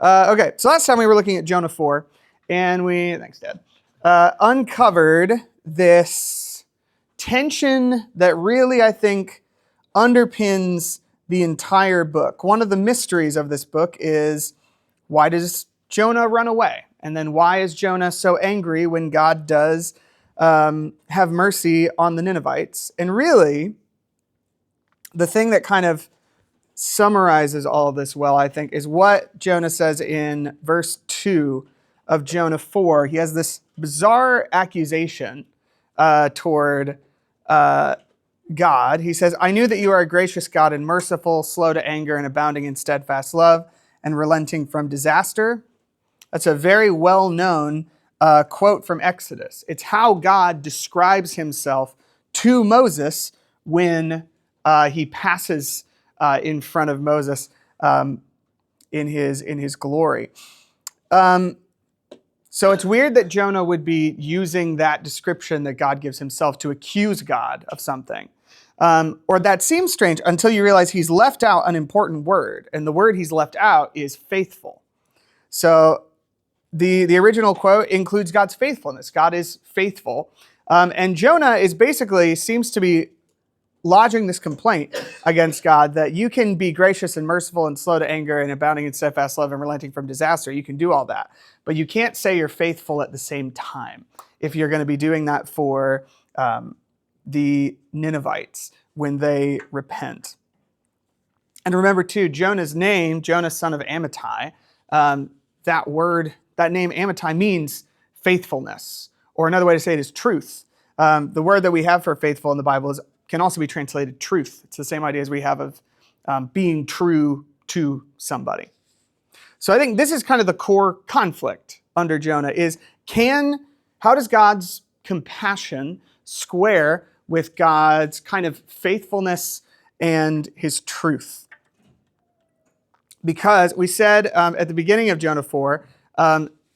Okay, so last time we were looking at Jonah 4, and thanks, Dad, uncovered this tension that really, I think, underpins the entire book. One of the mysteries of this book is, why does Jonah run away? And then why is Jonah so angry when God does have mercy on the Ninevites? And really, the thing that kind of summarizes all of this well, I think, is what Jonah says in verse 2 of Jonah 4. He has this bizarre accusation toward God. He says, I knew that you are a gracious God and merciful, slow to anger and abounding in steadfast love and relenting from disaster. That's a very well-known quote from Exodus. It's how God describes himself to Moses when he passes in front of Moses in his glory. So it's weird that Jonah would be using that description that God gives himself to accuse God of something. Or that seems strange until you realize he's left out an important word. And the word he's left out is faithful. So the original quote includes God's faithfulness. God is faithful. And Jonah seems to be lodging this complaint against God that you can be gracious and merciful and slow to anger and abounding in steadfast love and relenting from disaster. You can do all that. But you can't say you're faithful at the same time if you're going to be doing that for the Ninevites when they repent. And remember too, Jonah's name, Jonah son of Amittai, that name Amittai means faithfulness. Or another way to say it is truth. The word that we have for faithful in the Bible can also be translated truth. It's the same idea as we have of being true to somebody. So I think this is kind of the core conflict under Jonah is how does God's compassion square with God's kind of faithfulness and his truth? Because we said at the beginning of Jonah 4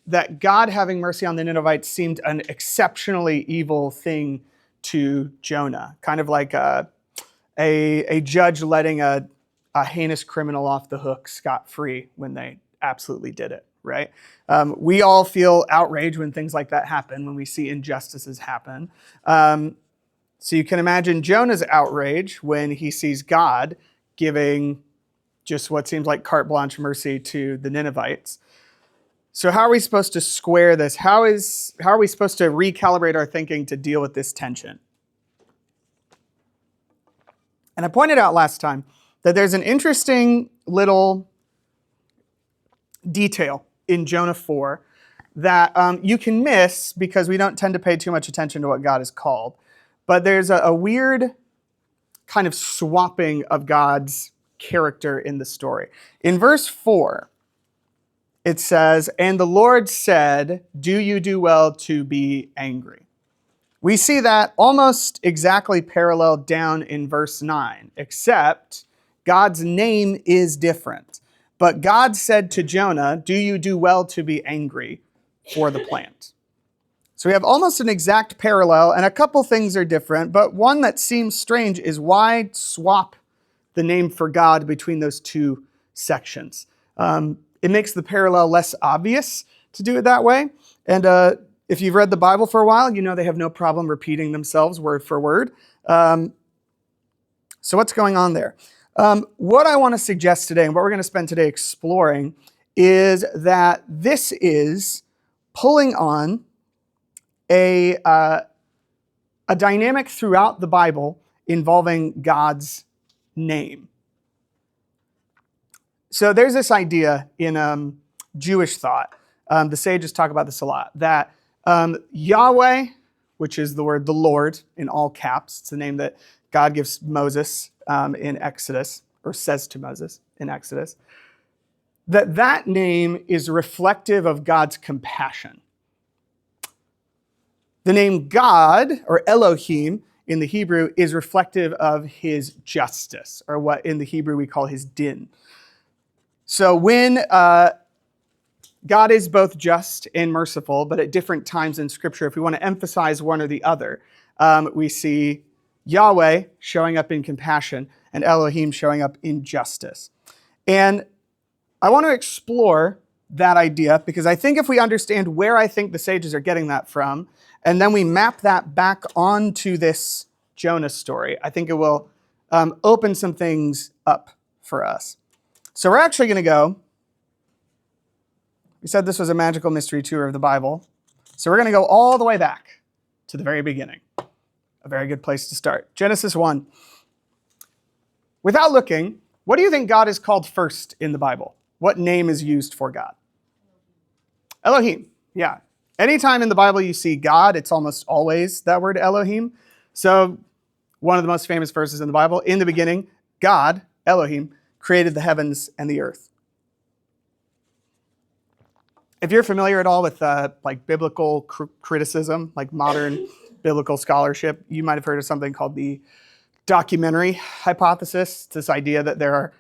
that God having mercy on the Ninevites seemed an exceptionally evil thing to Jonah, kind of like a judge letting a heinous criminal off the hook scot-free when they absolutely did it, right? We all feel outraged when things like that happen, when we see injustices happen. So you can imagine Jonah's outrage when he sees God giving just what seems like carte blanche mercy to the Ninevites. So how are we supposed to square this? How are we supposed to recalibrate our thinking to deal with this tension? And I pointed out last time that there's an interesting little detail in Jonah 4 that you can miss because we don't tend to pay too much attention to what God is called. But there's a weird kind of swapping of God's character in the story. In verse 4, it says, and the Lord said, do you do well to be angry? We see that almost exactly paralleled down in verse 9, except God's name is different. But God said to Jonah, do you do well to be angry for the plant? So we have almost an exact parallel, and a couple things are different, but one that seems strange is why swap the name for God between those two sections. It makes the parallel less obvious to do it that way. And if you've read the Bible for a while, you know they have no problem repeating themselves word for word. So what's going on there? What I want to suggest today, and what we're going to spend today exploring, is that this is pulling on a dynamic throughout the Bible involving God's name. So there's this idea in Jewish thought, the sages talk about this a lot, that Yahweh, which is the word the Lord in all caps, it's the name that God gives Moses in Exodus, or says to Moses in Exodus, that name is reflective of God's compassion. The name God, or Elohim in the Hebrew, is reflective of his justice, or what in the Hebrew we call his din. So when God is both just and merciful, but at different times in Scripture, if we want to emphasize one or the other, we see Yahweh showing up in compassion and Elohim showing up in justice. And I want to explore that idea, because I think if we understand where I think the sages are getting that from, and then we map that back onto this Jonah story, I think it will open some things up for us. So we're actually going to go, we said this was a magical mystery tour of the Bible, so we're going to go all the way back to the very beginning. A very good place to start. Genesis 1. Without looking, what do you think God is called first in the Bible? What name is used for God? Elohim. Yeah. Anytime in the Bible you see God, it's almost always that word Elohim. So one of the most famous verses in the Bible, in the beginning, God, Elohim, created the heavens and the earth. If you're familiar at all with like biblical criticism, like modern biblical scholarship, you might have heard of something called the documentary hypothesis. It's this idea that there are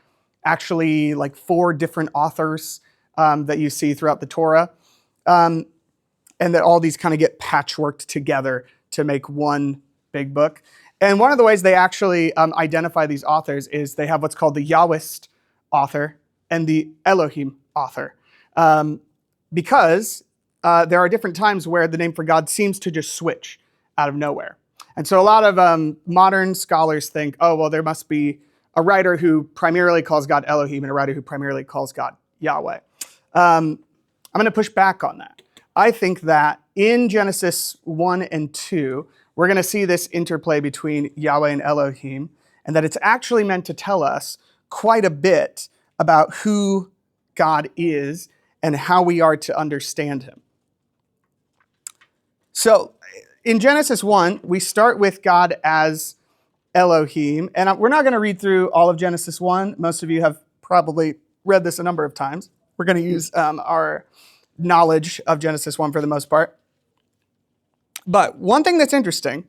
actually like 4 different authors that you see throughout the Torah, and that all these kind of get patchworked together to make one big book. And one of the ways they actually identify these authors is they have what's called the Yahwist author and the Elohim author. Because there are different times where the name for God seems to just switch out of nowhere. And so a lot of modern scholars think, oh, well, there must be a writer who primarily calls God Elohim and a writer who primarily calls God Yahweh. I'm going to push back on that. I think that in Genesis 1 and 2, we're going to see this interplay between Yahweh and Elohim, and that it's actually meant to tell us quite a bit about who God is and how we are to understand him. So in Genesis 1, we start with God as Elohim, and we're not going to read through all of Genesis 1. Most of you have probably read this a number of times. We're going to use our knowledge of Genesis 1 for the most part. But one thing that's interesting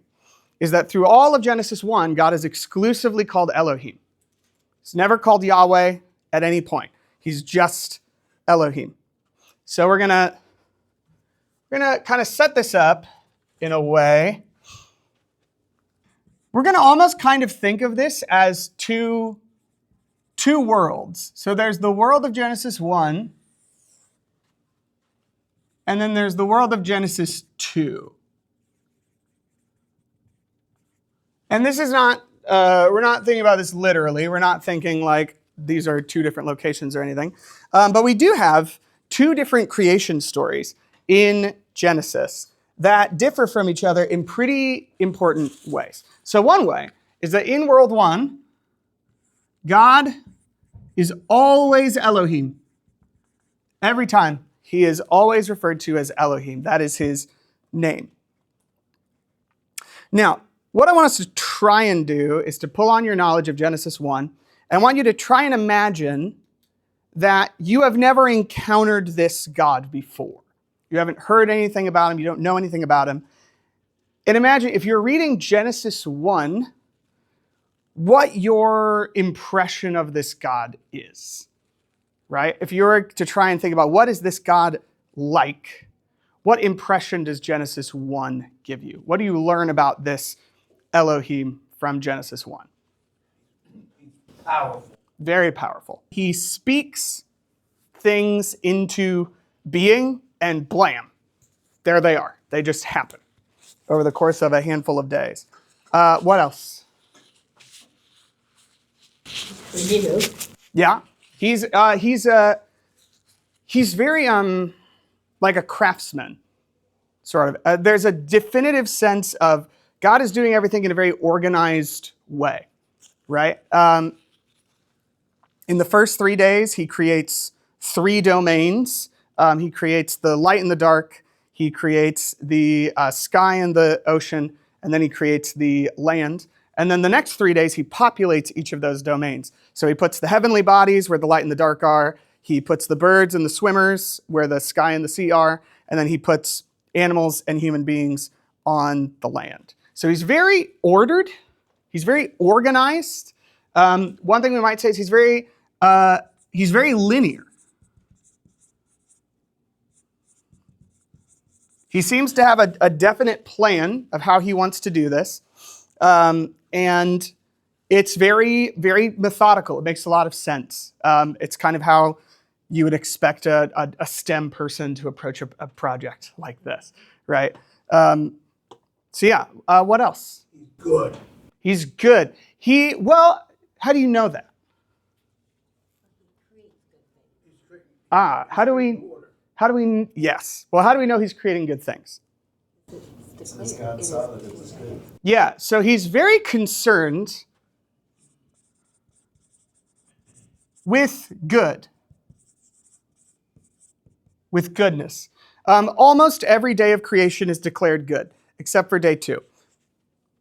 is that through all of Genesis 1, God is exclusively called Elohim. He's never called Yahweh at any point. He's just Elohim. So we're gonna kind of set this up in a way. We're gonna almost kind of think of this as two worlds. So there's the world of Genesis 1, and then there's the world of Genesis 2. And this is not, we're not thinking about this literally. We're not thinking like these are 2 different locations or anything. But we do have 2 different creation stories in Genesis that differ from each other in pretty important ways. So one way is that in World 1, God is always Elohim. Every time, he is always referred to as Elohim. That is his name. Now, what I want us to try and do is to pull on your knowledge of Genesis 1, and I want you to try and imagine that you have never encountered this God before. You haven't heard anything about him, you don't know anything about him. And imagine if you're reading Genesis 1, what your impression of this God is, right? If you were to try and think about what is this God like, what impression does Genesis 1 give you? What do you learn about this Elohim from Genesis 1? Powerful. Very powerful. He speaks things into being, and blam, there they are. They just happen over the course of a handful of days. What else? Creative. Yeah, he's very like a craftsman, sort of. There's a definitive sense of God is doing everything in a very organized way, right? In the first 3 days, he creates 3 domains. He creates the light and the dark. He creates the sky and the ocean, and then he creates the land. And then the next 3 days, he populates each of those domains. So he puts the heavenly bodies where the light and the dark are. He puts the birds and the swimmers where the sky and the sea are. And then he puts animals and human beings on the land. So he's very ordered. He's very organized. One thing we might say is he's very linear. He seems to have a definite plan of how he wants to do this. And it's very, very methodical. It makes a lot of sense. It's kind of how you would expect a STEM person to approach a project like this, right? So yeah, what else? Good. He's good. Well, how do you know that? How do we, yes. Well, how do we know he's creating good things? Since God saw that it was good. Yeah, so he's very concerned with good, with goodness. Almost every day of creation is declared good, except for day 2. You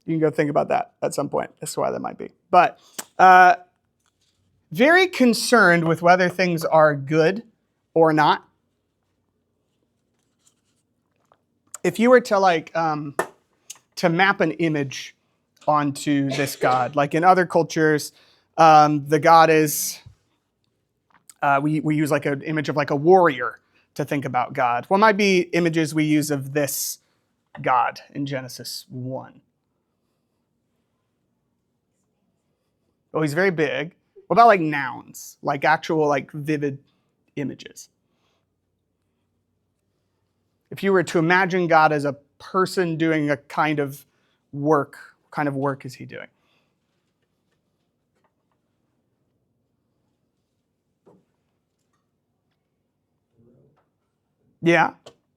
can go think about that at some point. That's why that might be. But very concerned with whether things are good or not. If you were to to map an image onto this God, like in other cultures, the God is, we use like an image of like a warrior to think about God. What might be images we use of this God in Genesis 1? Oh, he's very big. What about like nouns, like actual like vivid images? If you were to imagine God as a person doing a kind of work, what kind of work is he doing? Yeah.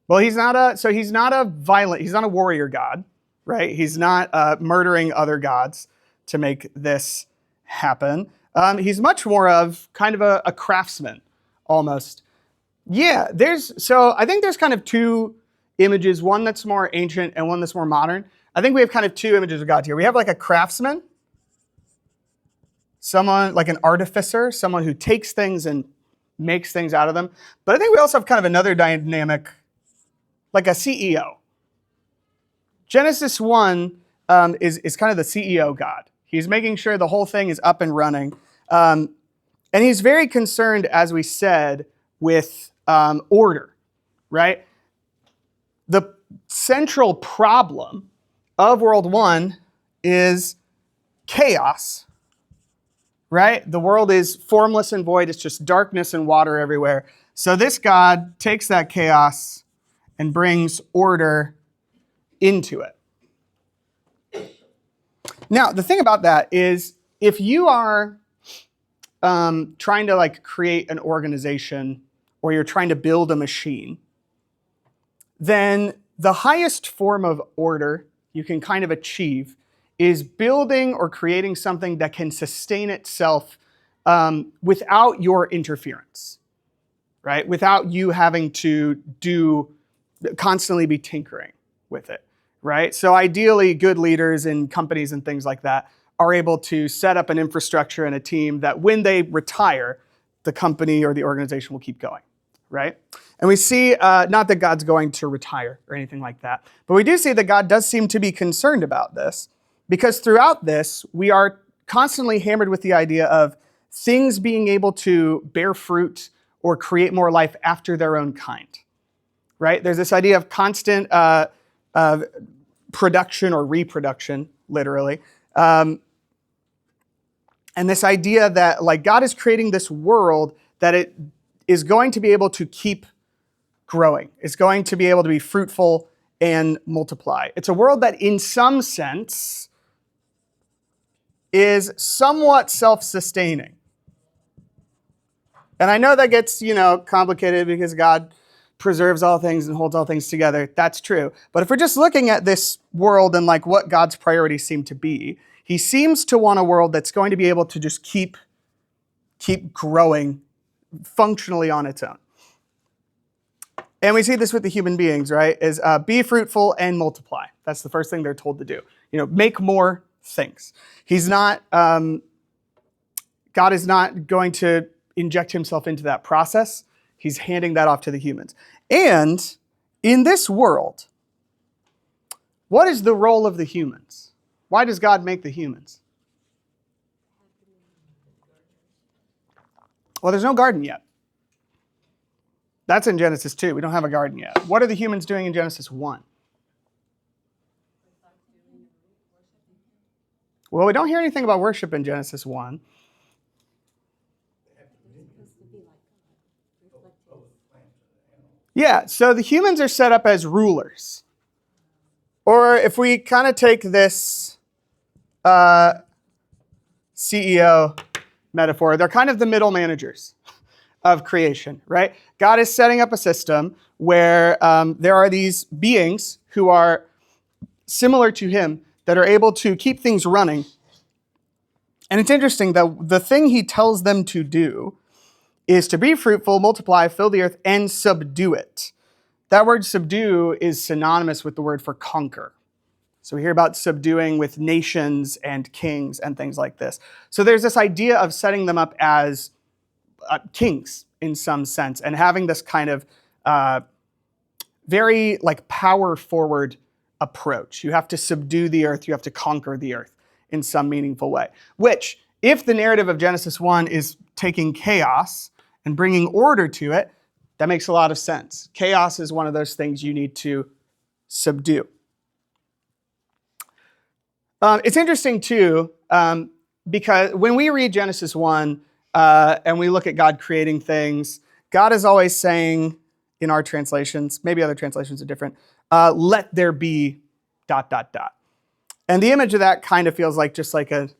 Well, he's not a warrior God, right? He's not murdering other gods to make this happen. He's much more of kind of a craftsman, almost. Yeah, I think there's kind of 2 images, one that's more ancient and one that's more modern. I think we have kind of 2 images of God here. We have like a craftsman, someone like an artificer, someone who takes things and makes things out of them. But I think we also have kind of another dynamic, like a CEO. Genesis 1 is kind of the CEO God. He's making sure the whole thing is up and running. And he's very concerned, as we said, with order, right? The central problem of World 1 is chaos, right? The world is formless and void. It's just darkness and water everywhere. So this God takes that chaos and brings order into it. Now, the thing about that is if you are trying to like create an organization or you're trying to build a machine, then the highest form of order you can kind of achieve is building or creating something that can sustain itself without your interference, right? Without you having to constantly be tinkering with it, right? So ideally, good leaders in companies and things like that are able to set up an infrastructure and a team that when they retire, the company or the organization will keep going, right? And we see, not that God's going to retire or anything like that, but we do see that God does seem to be concerned about this because throughout this, we are constantly hammered with the idea of things being able to bear fruit or create more life after their own kind, right? There's this idea of constant production or reproduction, literally. And this idea that like God is creating this world that it is going to be able to keep growing. It's going to be able to be fruitful and multiply. It's a world that in some sense is somewhat self-sustaining. And I know that gets, complicated because God preserves all things and holds all things together. That's true. But if we're just looking at this world and like what God's priorities seem to be, he seems to want a world that's going to be able to just keep growing functionally on its own. And we see this with the human beings, right? Is be fruitful and multiply. That's the first thing they're told to do. Make more things. God is not going to inject himself into that process. He's handing that off to the humans. And in this world, what is the role of the humans? Why does God make the humans? Well, there's no garden yet. That's in Genesis 2. We don't have a garden yet. What are the humans doing in Genesis 1? Well, we don't hear anything about worship in Genesis 1. Yeah, so the humans are set up as rulers. Or if we kind of take this CEO metaphor, they're kind of the middle managers of creation, right? God is setting up a system where there are these beings who are similar to him that are able to keep things running. And it's interesting that the thing he tells them to do is to be fruitful, multiply, fill the earth, and subdue it. That word subdue is synonymous with the word for conquer. So we hear about subduing with nations and kings and things like this. So there's this idea of setting them up as kings in some sense and having this kind of very like power forward approach. You have to subdue the earth. You have to conquer the earth in some meaningful way, which if the narrative of Genesis 1 is taking chaos and bringing order to it, that makes a lot of sense. Chaos is one of those things you need to subdue. It's interesting too, because when we read Genesis 1 and we look at God creating things, God is always saying in our translations, maybe other translations are different, let there be ... And the image of that kind of feels like just like an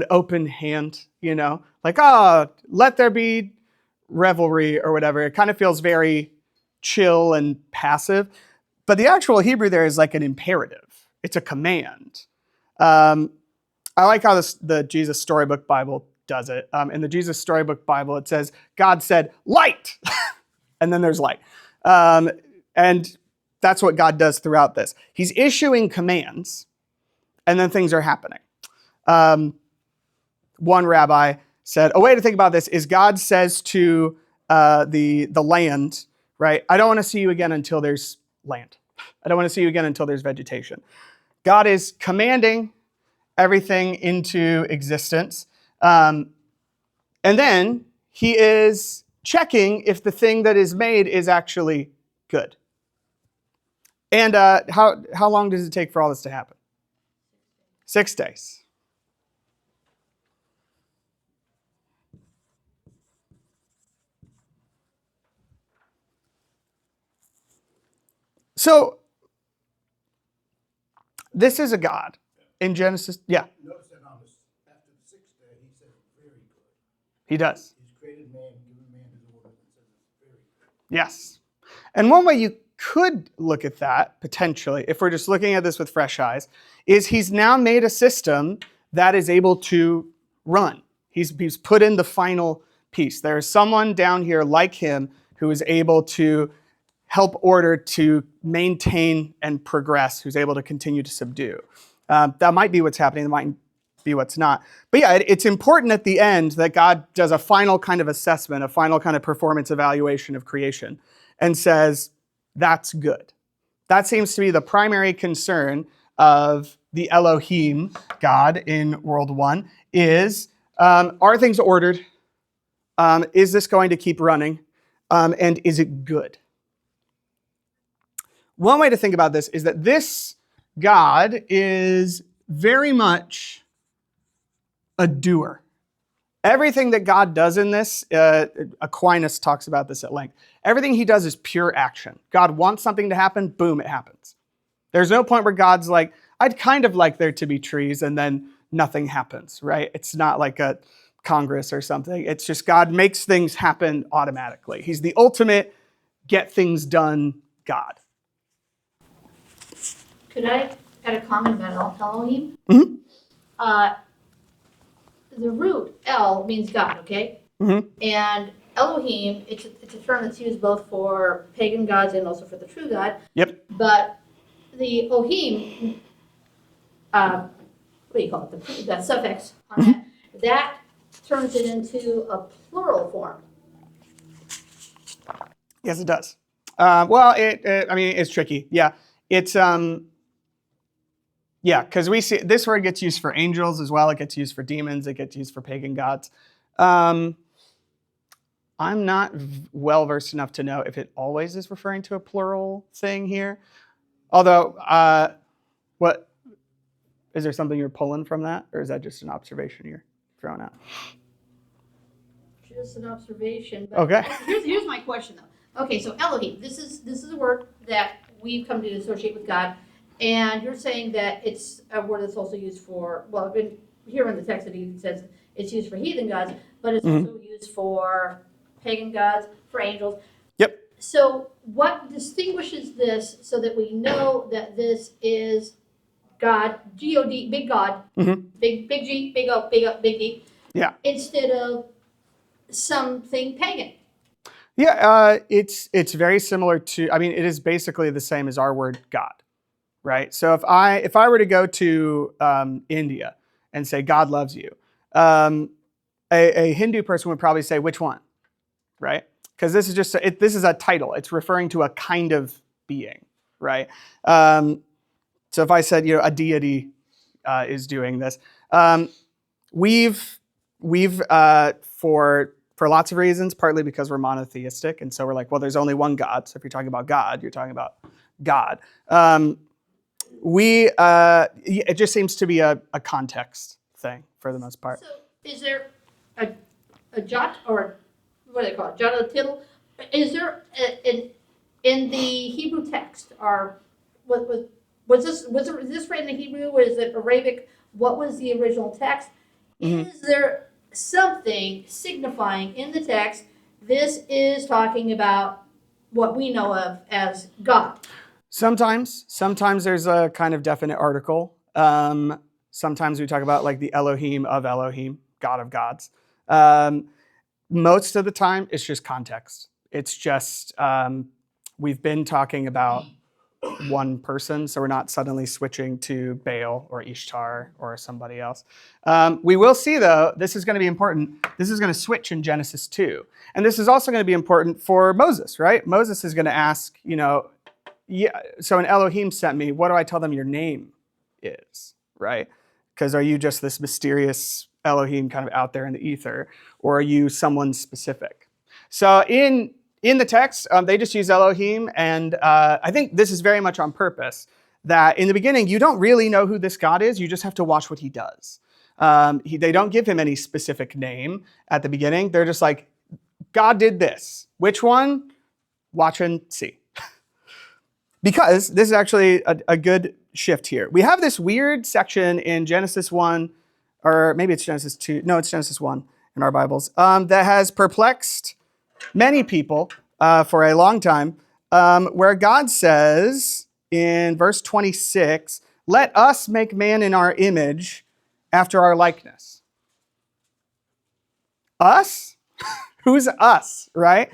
open hand, you know, like, let there be revelry or whatever. It kind of feels very chill and passive. But the actual Hebrew there is like an imperative. It's a command. I like how the Jesus Storybook Bible does it. In the Jesus Storybook Bible, it says, God said, light! And then there's light. And that's what God does throughout this. He's issuing commands, and then things are happening. One rabbi said, a way to think about this is God says to the land, right, I don't want to see you again until there's land. I don't want to see you again until there's vegetation. God is commanding everything into existence. And then he is checking if the thing that is made is actually good. And how long does it take for all this to happen? 6 days. So this is a God in Genesis. Yeah. Notice that after the sixth day, he said very good. He does. He's created man, given man his order, and says it's very good. Yes. And one way you could look at that, potentially, if we're just looking at this with fresh eyes, is he's now made a system that is able to run. He's put in the final piece. There is someone down here like him who is able to help order to maintain and progress, who's able to continue to subdue. That might be what's happening. It might be what's not. But yeah, it's important at the end that God does a final kind of assessment, a final kind of performance evaluation of creation and says, that's good. That seems to be the primary concern of the Elohim, God in World 1, is, are things ordered? Is this going to keep running? And is it good? One way to think about this is that this God is very much a doer. Everything that God does in this, Aquinas talks about this at length. Everything he does is pure action. God wants something to happen, boom, it happens. There's no point where God's like, I'd kind of like there to be trees, and then nothing happens, right? It's not like a Congress or something. It's just God makes things happen automatically. He's the ultimate get things done God. Could I add a comment about Elohim? Mm-hmm. The root El means God, okay? Mm-hmm. And Elohim, it's a term that's used both for pagan gods and also for the true God. Yep. But the Ohim, what do you call it? The suffix on that turns it into a plural form. Yes, it does. Well, it's tricky. Yeah, it's because we see this word gets used for angels as well. It gets used for demons. It gets used for pagan gods. I'm not well versed enough to know if it always is referring to a plural thing here. Although, what is there something you're pulling from that, or is that just an observation you're throwing out? Just an observation. But Okay. Here's my question though. Okay, so Elohim, this is a word that we've come to associate with God, and you're saying that it's a word that's also used for, well, here in the text it even says it's used for heathen gods, but it's also used for pagan gods, for angels. Yep. So what distinguishes this so that we know that this is God, G-O-D, big God, big G, big O, big D, Yeah. instead of something pagan? Yeah, it's very similar to. I mean, it is basically the same as our word God, right? So if I were to go to India and say God loves you, a Hindu person would probably say which one, right? Because this is just this is a title. It's referring to a kind of being, right? So if I said a deity is doing this, we've for lots of reasons, partly because we're monotheistic, and so we're like, well, there's only one God. So if you're talking about God, you're talking about God. It just seems to be a context thing for the most part. So is there a jot, or what do they call it, jot or tittle? Is there in the Hebrew text, or was this written in Hebrew, or is it Arabic? What was the original text? Is there something signifying in the text this is talking about what we know of as God? Sometimes there's a kind of definite article. Sometimes we talk about like the Elohim of Elohim, God of gods. Most of the time, it's just context. It's just we've been talking about one person, so we're not suddenly switching to Baal or Ishtar or somebody else. We will see, though, this is going to be important. This is going to switch in Genesis 2. And this is also going to be important for Moses, right? Moses is going to ask, so an Elohim sent me, what do I tell them your name is, right? Because are you just this mysterious Elohim kind of out there in the ether, or are you someone specific? So in the text, they just use Elohim, and I think this is very much on purpose, that in the beginning, you don't really know who this God is, you just have to watch what he does. They don't give him any specific name at the beginning. They're just like, God did this. Which one? Watch and see. Because this is actually a good shift here. We have this weird section in Genesis 1, or maybe it's Genesis 2. No, it's Genesis 1 in our Bibles, that has perplexed many people for a long time, where God says in verse 26, let us make man in our image after our likeness. Us? Who's us, right?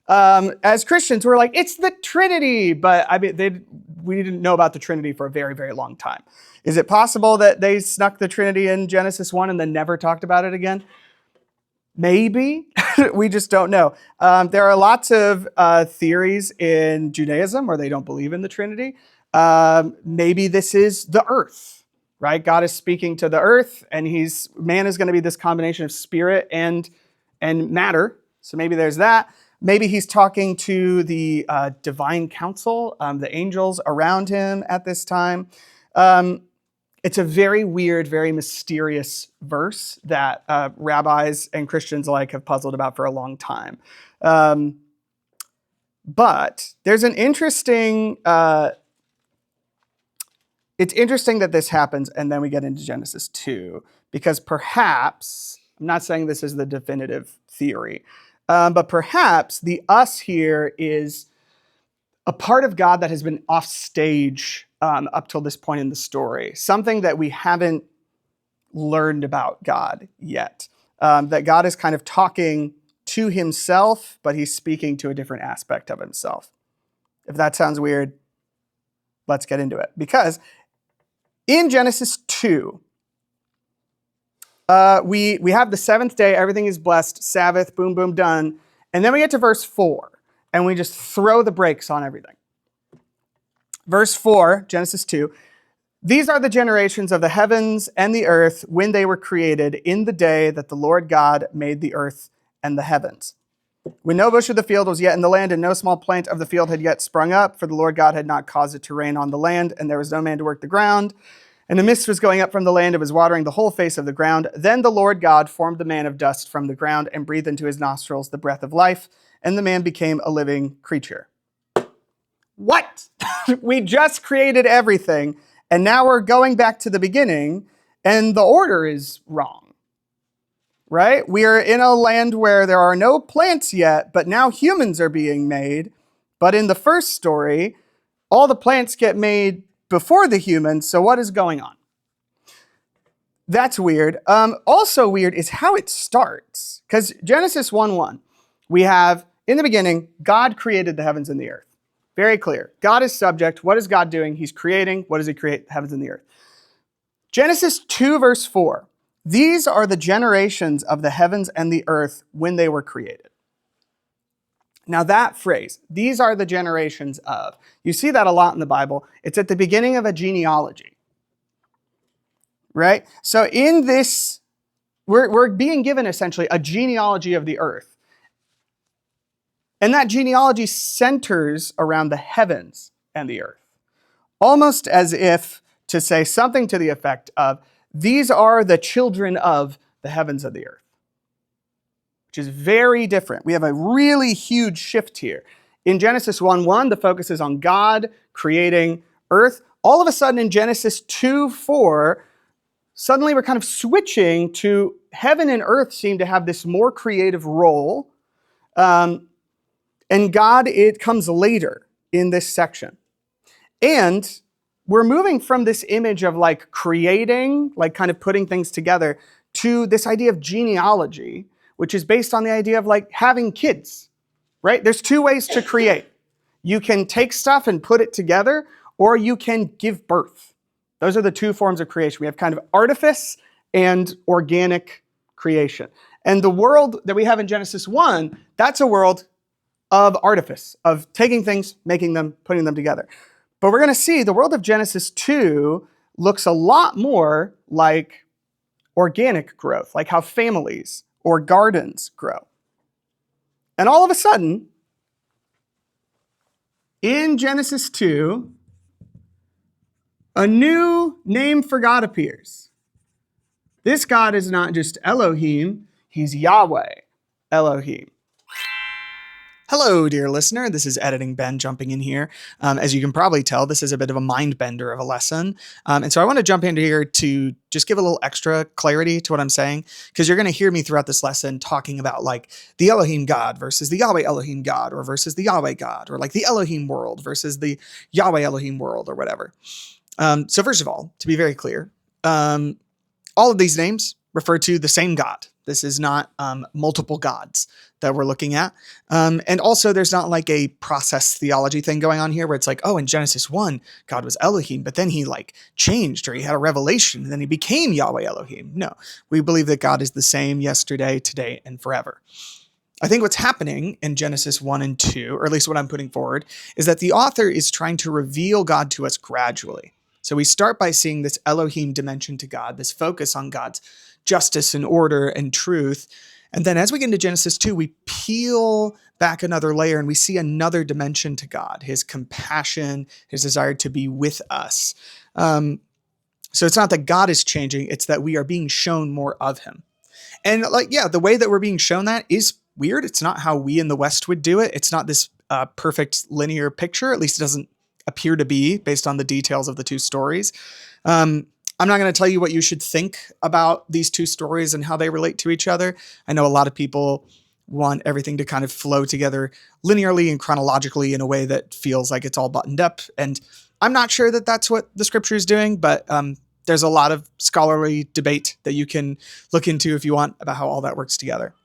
As Christians, we're like, it's the Trinity, but I mean, we didn't know about the Trinity for a very, very long time. Is it possible that they snuck the Trinity in Genesis 1 and then never talked about it again? Maybe. We just don't know. There are lots of theories in Judaism where they don't believe in the Trinity. Maybe this is the earth, right? God is speaking to the earth, and man is going to be this combination of spirit and matter. So maybe there's that. Maybe he's talking to the divine council, the angels around him at this time. It's a very weird, very mysterious verse that rabbis and Christians alike have puzzled about for a long time. But there's an interesting, it's interesting that this happens and then we get into Genesis 2, because perhaps, I'm not saying this is the definitive theory, but perhaps the us here is a part of God that has been off stage up till this point in the story. Something that we haven't learned about God yet. That God is kind of talking to himself, but he's speaking to a different aspect of himself. If that sounds weird, let's get into it. Because in Genesis 2, we have the seventh day, everything is blessed, Sabbath, boom, boom, done. And then we get to verse 4, and we just throw the brakes on everything. Verse 4, Genesis 2, these are the generations of the heavens and the earth when they were created in the day that the Lord God made the earth and the heavens. When no bush of the field was yet in the land, and no small plant of the field had yet sprung up, for the Lord God had not caused it to rain on the land, and there was no man to work the ground. And a mist was going up from the land, it was watering the whole face of the ground. Then the Lord God formed the man of dust from the ground and breathed into his nostrils the breath of life, and the man became a living creature. What? We just created everything, and now we're going back to the beginning, and the order is wrong, right? We are in a land where there are no plants yet, but now humans are being made. But in the first story, all the plants get made before the humans, so what is going on? That's weird. Also weird is how it starts, because Genesis 1:1, we have, in the beginning, God created the heavens and the earth. Very clear. God is subject. What is God doing? He's creating. What does he create? The heavens and the earth. Genesis 2 verse 4. These are the generations of the heavens and the earth when they were created. Now that phrase, these are the generations of, you see that a lot in the Bible. It's at the beginning of a genealogy, right? So in this, we're being given essentially a genealogy of the earth. And that genealogy centers around the heavens and the earth. Almost as if to say something to the effect of, these are the children of the heavens and the earth. Which is very different. We have a really huge shift here. In Genesis 1:1, the focus is on God creating earth. All of a sudden in Genesis 2:4, suddenly we're kind of switching to heaven and earth seem to have this more creative role. And God, it comes later in this section. And we're moving from this image of like creating, like kind of putting things together, to this idea of genealogy, which is based on the idea of like having kids, right? There's two ways to create. You can take stuff and put it together, or you can give birth. Those are the two forms of creation. We have kind of artifice and organic creation. And the world that we have in Genesis 1, that's a world of artifice, of taking things, making them, putting them together. But we're going to see the world of Genesis 2 looks a lot more like organic growth, like how families or gardens grow. And all of a sudden, in Genesis 2, a new name for God appears. This God is not just Elohim, he's Yahweh-Elohim. Hello, dear listener. This is Editing Ben jumping in here. As you can probably tell, this is a bit of a mind bender of a lesson. And so I want to jump into here to just give a little extra clarity to what I'm saying, because you're going to hear me throughout this lesson talking about like the Elohim God versus the Yahweh-Elohim God, or versus the Yahweh God, or like the Elohim world versus the Yahweh-Elohim world, or whatever. So first of all, to be very clear, all of these names refer to the same God. This is not multiple gods that we're looking at. And also there's not like a process theology thing going on here where it's like, oh, in Genesis 1, God was Elohim, but then he like changed, or he had a revelation and then he became Yahweh Elohim. No, we believe that God is the same yesterday, today, and forever. I think what's happening in Genesis 1 and 2, or at least what I'm putting forward, is that the author is trying to reveal God to us gradually. So we start by seeing this Elohim dimension to God, this focus on God's justice and order and truth. And then as we get into Genesis 2, we peel back another layer and we see another dimension to God, his compassion, his desire to be with us. So it's not that God is changing, it's that we are being shown more of him. And like, yeah, the way that we're being shown that is weird. It's not how we in the West would do it. It's not this perfect linear picture. At least it doesn't appear to be based on the details of the two stories. I'm not going to tell you what you should think about these two stories and how they relate to each other. I know a lot of people want everything to kind of flow together linearly and chronologically in a way that feels like it's all buttoned up. And I'm not sure that that's what the scripture is doing, but there's a lot of scholarly debate that you can look into if you want about how all that works together.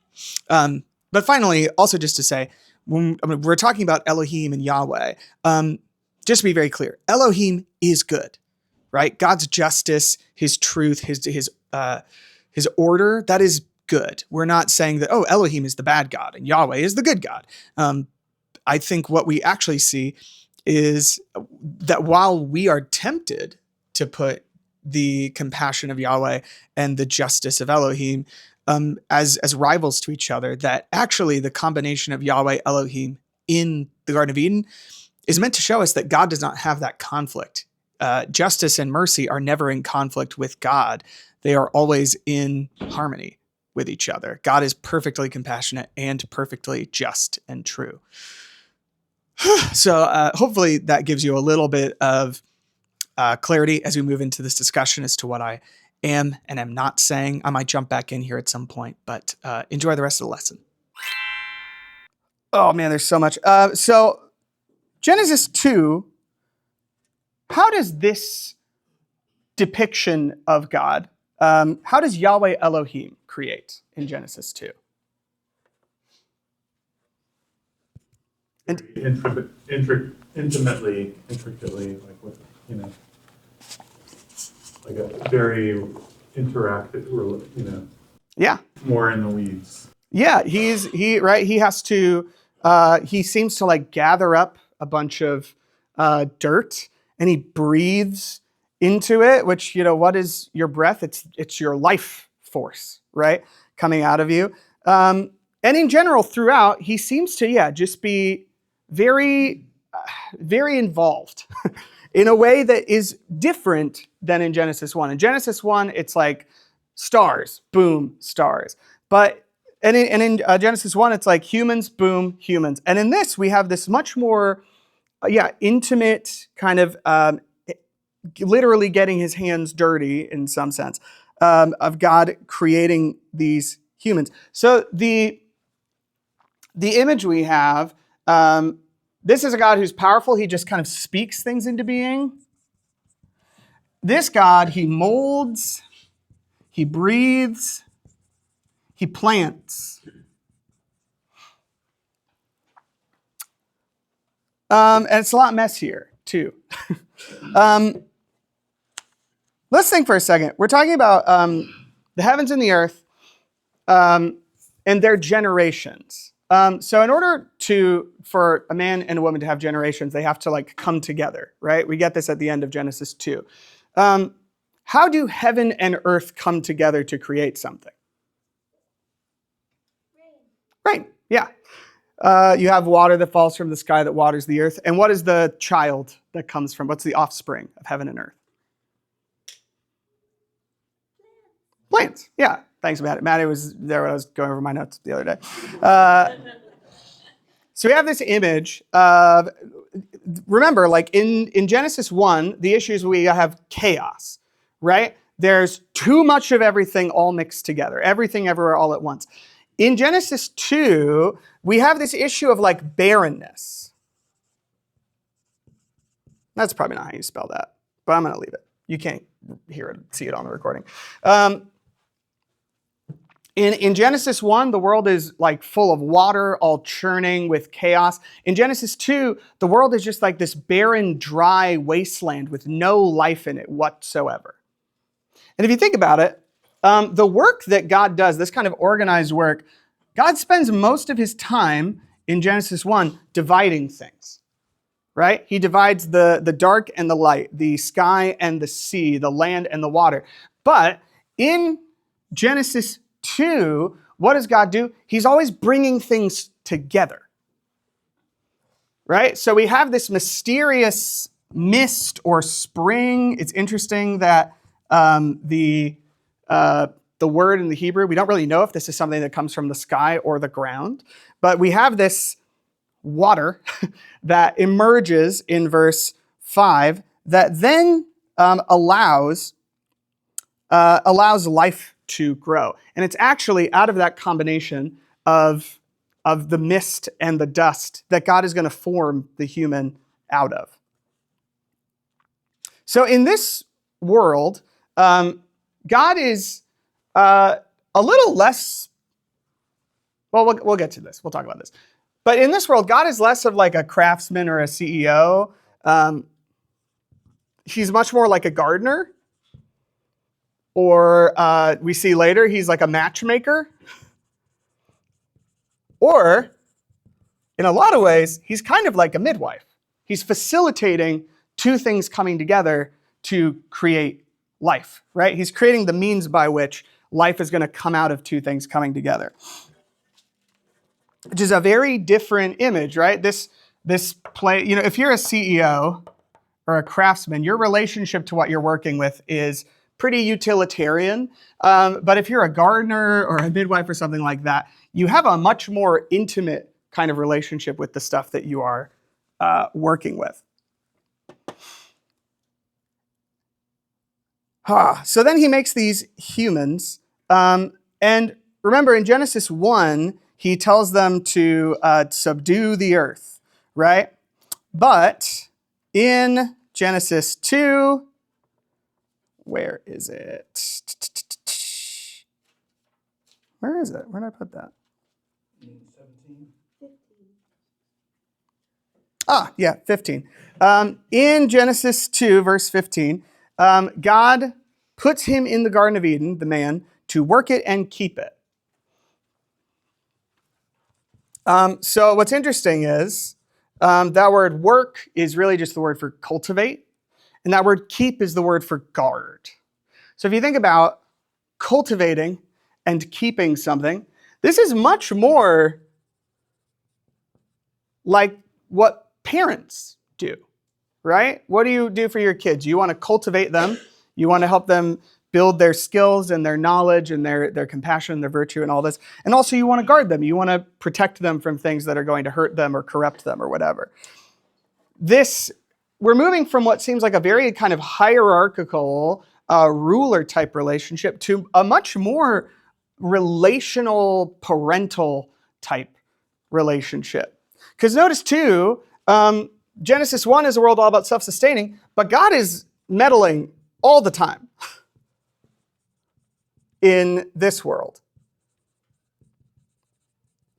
But finally, also just to say, when we're talking about Elohim and Yahweh, just to be very clear, Elohim is good. Right? God's justice, his truth, his order, that is good. We're not saying that, oh, Elohim is the bad God and Yahweh is the good God. I think what we actually see is that while we are tempted to put the compassion of Yahweh and the justice of Elohim as rivals to each other, that actually the combination of Yahweh Elohim in the Garden of Eden is meant to show us that God does not have that conflict. Justice and mercy are never in conflict with God. They are always in harmony. with each other. God is perfectly compassionate and perfectly just and true. So hopefully that gives you a little bit of clarity as we move into this discussion as to what I am and am not saying. I might jump back in here at some point, but enjoy the rest of the lesson. Oh man, there's so much. So Genesis 2, how does this depiction of God, how does Yahweh-Elohim create in Genesis 2? And intimately, intricately, like what, like a very interactive, yeah, more in the weeds. yeah, he has to, he seems to like gather up a bunch of dirt and he breathes into it, which, what is your breath? It's your life force, right? Coming out of you. And in general, throughout, he seems to, just be very, very involved in a way that is different than in Genesis 1. In Genesis 1, it's like stars, boom, stars. And in Genesis 1, it's like humans, boom, humans. And in this, we have this much more, intimate kind of literally getting his hands dirty in some sense of God creating these humans. So the image we have, this is a God who's powerful. He just kind of speaks things into being. This God, he molds, he breathes, he plants. And it's a lot messier, too. Let's think for a second. We're talking about the heavens and the earth and their generations. So in order for a man and a woman to have generations, they have to like come together, right? We get this at the end of Genesis 2. How do heaven and earth come together to create something? Rain, yeah. You have water that falls from the sky that waters the earth. And what is the child that comes from? What's the offspring of heaven and earth? Plants, yeah. Thanks, Matt. Matt was there when I was going over my notes the other day. So we have this image of, remember, like in Genesis 1, the issue is we have chaos, right? There's too much of everything all mixed together, everything everywhere all at once. In Genesis 2, we have this issue of like barrenness. That's probably not how you spell that, but I'm going to leave it. You can't hear it, see it on the recording. In Genesis 1, the world is like full of water, all churning with chaos. In Genesis 2, the world is just like this barren, dry wasteland with no life in it whatsoever. And if you think about it, the work that God does, this kind of organized work, God spends most of his time in Genesis 1 dividing things, right? He divides the dark and the light, the sky and the sea, the land and the water. But in Genesis 2, what does God do? He's always bringing things together, right? So we have this mysterious mist or spring. It's interesting that the word in the Hebrew, we don't really know if this is something that comes from the sky or the ground, but we have this water that emerges in verse 5 that then allows life to grow. And it's actually out of that combination of the mist and the dust that God is going to form the human out of. So in this world, God is a little less, well, we'll get to this. We'll talk about this. But in this world, God is less of like a craftsman or a CEO. He's much more like a gardener. Or we see later, he's like a matchmaker. Or, in a lot of ways, he's kind of like a midwife. He's facilitating two things coming together to create life, right? He's creating the means by which life is going to come out of two things coming together. Which is a very different image, right? This play, if you're a CEO or a craftsman, your relationship to what you're working with is pretty utilitarian. But if you're a gardener or a midwife or something like that, you have a much more intimate kind of relationship with the stuff that you are working with. So then he makes these humans. And remember, in Genesis 1, he tells them to subdue the earth, right? But in Genesis 2, where is it? Where is it? Where did I put that? 17. Yeah, 15. In Genesis 2, verse 15, God puts him in the Garden of Eden, the man, to work it and keep it. So what's interesting is that word work is really just the word for cultivate, and that word keep is the word for guard. So if you think about cultivating and keeping something, this is much more like what parents do, right? What do you do for your kids? You want to cultivate them. You want to help them build their skills and their knowledge and their compassion, their virtue and all this. And also you want to guard them. You want to protect them from things that are going to hurt them or corrupt them or whatever. We're moving from what seems like a very kind of hierarchical ruler type relationship to a much more relational parental type relationship. Because notice too, Genesis 1 is a world all about self-sustaining, but God is meddling all the time in this world.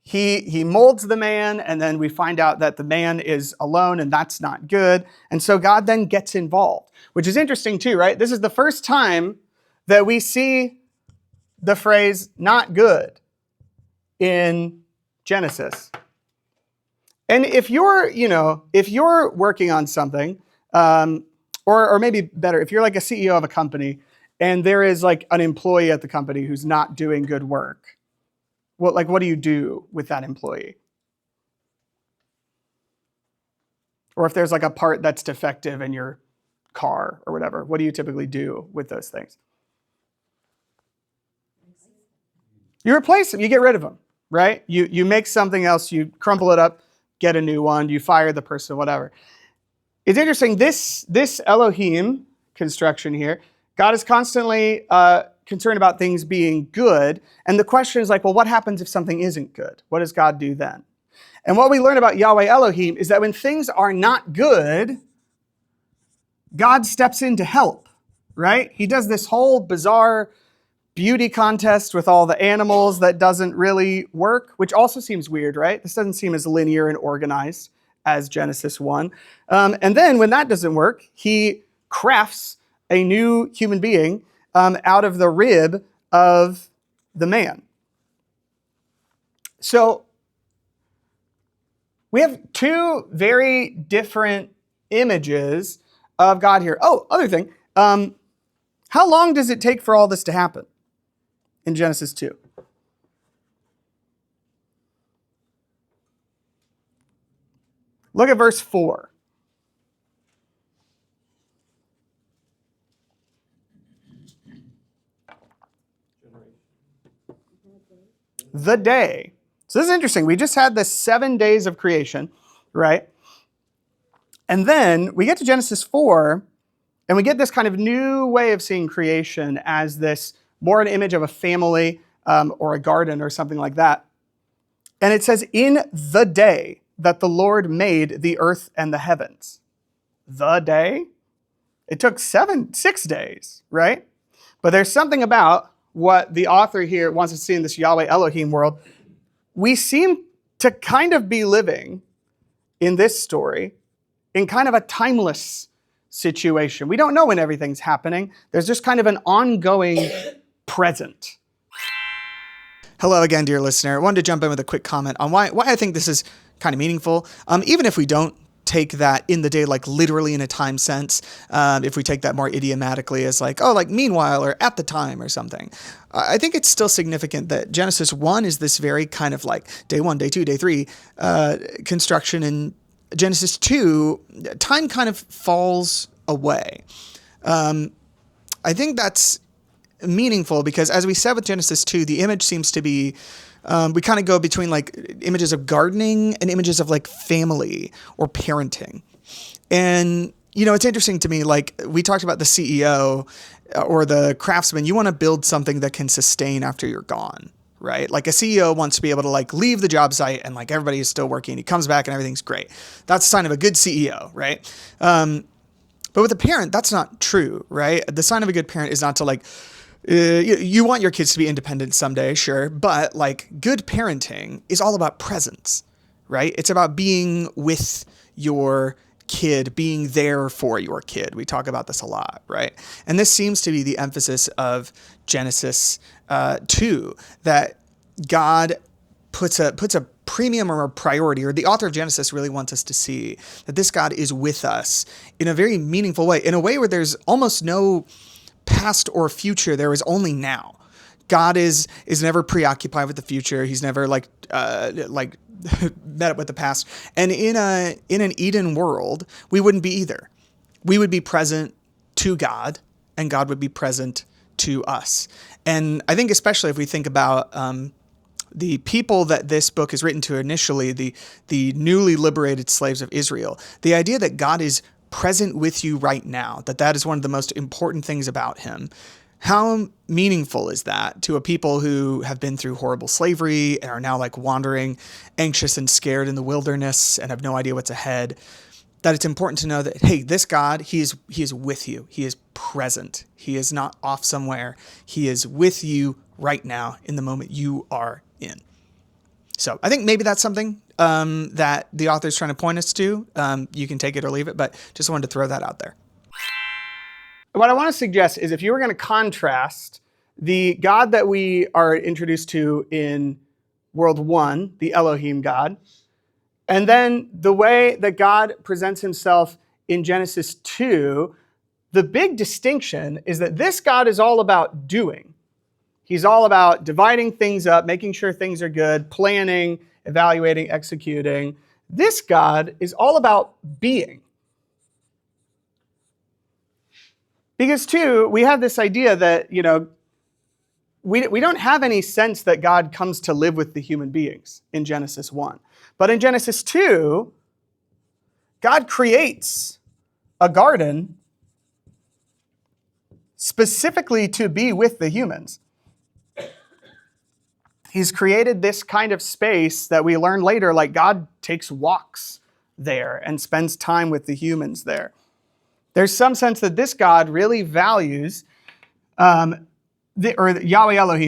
He molds the man, and then we find out that the man is alone, and that's not good. And so God then gets involved, which is interesting too, right? This is the first time that we see the phrase "not good" in Genesis. And if you're working on something, or maybe better, if you're like a CEO of a company and there is like an employee at the company who's not doing good work, what do you do with that employee? Or if there's like a part that's defective in your car or whatever, what do you typically do with those things? You replace them, you get rid of them, right? You make something else, you crumple it up, get a new one, you fire the person, whatever. It's interesting, this Elohim construction here, God is constantly concerned about things being good. And the question is like, well, what happens if something isn't good? What does God do then? And what we learn about Yahweh-Elohim is that when things are not good, God steps in to help, right? He does this whole bizarre beauty contest with all the animals that doesn't really work, which also seems weird, right? This doesn't seem as linear and organized as Genesis 1. And then when that doesn't work, he crafts a new human being out of the rib of the man. So we have two very different images of God here. Oh, other thing. How long does it take for all this to happen in Genesis 2? Look at verse 4. The day. So this is interesting. We just had the 7 days of creation, right? And then we get to Genesis 4, and we get this kind of new way of seeing creation as this more an image of a family or a garden or something like that. And it says, in the day that the Lord made the earth and the heavens. The day? It took 6 days, right? But there's something about what the author here wants us to see in this Yahweh-Elohim world. We seem to kind of be living in this story in kind of a timeless situation. We don't know when everything's happening. There's just kind of an ongoing present. Hello again, dear listener. I wanted to jump in with a quick comment on why I think this is kind of meaningful. Even if we don't take that in the day, like literally in a time sense, if we take that more idiomatically as like, oh, like meanwhile or at the time or something, I think it's still significant that Genesis 1 is this very kind of like day 1, day 2, day 3 construction. And Genesis 2, time kind of falls away. I I think that's meaningful because, as we said with Genesis 2, the image seems to be, we kind of go between like images of gardening and images of like family or parenting. And, you know, it's interesting to me, like we talked about the CEO or the craftsman, you want to build something that can sustain after you're gone, right? Like a CEO wants to be able to like leave the job site and like everybody is still working. He comes back and everything's great. That's a sign of a good CEO, right? But with a parent, that's not true, right? The sign of a good parent is not to like, you want your kids to be independent someday, sure. But like good parenting is all about presence, right? It's about being with your kid, being there for your kid. We talk about this a lot, right? And this seems to be the emphasis of Genesis 2, that God puts a premium or a priority, or the author of Genesis really wants us to see that this God is with us in a very meaningful way, in a way where there's almost no past or future, there is only now. God is never preoccupied with the future. He's never like met up with the past. And in an Eden world, we wouldn't be either. We would be present to God, and God would be present to us. And I think especially if we think about the people that this book is written to initially, the newly liberated slaves of Israel, the idea that God is present with you right now, that is one of the most important things about him. How meaningful is that to a people who have been through horrible slavery and are now like wandering anxious and scared in the wilderness and have no idea what's ahead? That it's important to know that, hey, this God, he is with you. He is present. He is not off somewhere. He is with you right now in the moment you are in. So I think maybe that's something that the author is trying to point us to. You can take it or leave it, but just wanted to throw that out there. What I want to suggest is if you were going to contrast the God that we are introduced to in World 1, the Elohim God, and then the way that God presents himself in Genesis 2, the big distinction is that this God is all about doing. He's all about dividing things up, making sure things are good, planning, evaluating, executing. This God is all about being. Because too, we have this idea that, you know, we don't have any sense that God comes to live with the human beings in Genesis 1. But in Genesis 2, God creates a garden specifically to be with the humans. He's created this kind of space that we learn later, like God takes walks there and spends time with the humans there. There's some sense that this God really values, Yahweh-Elohim,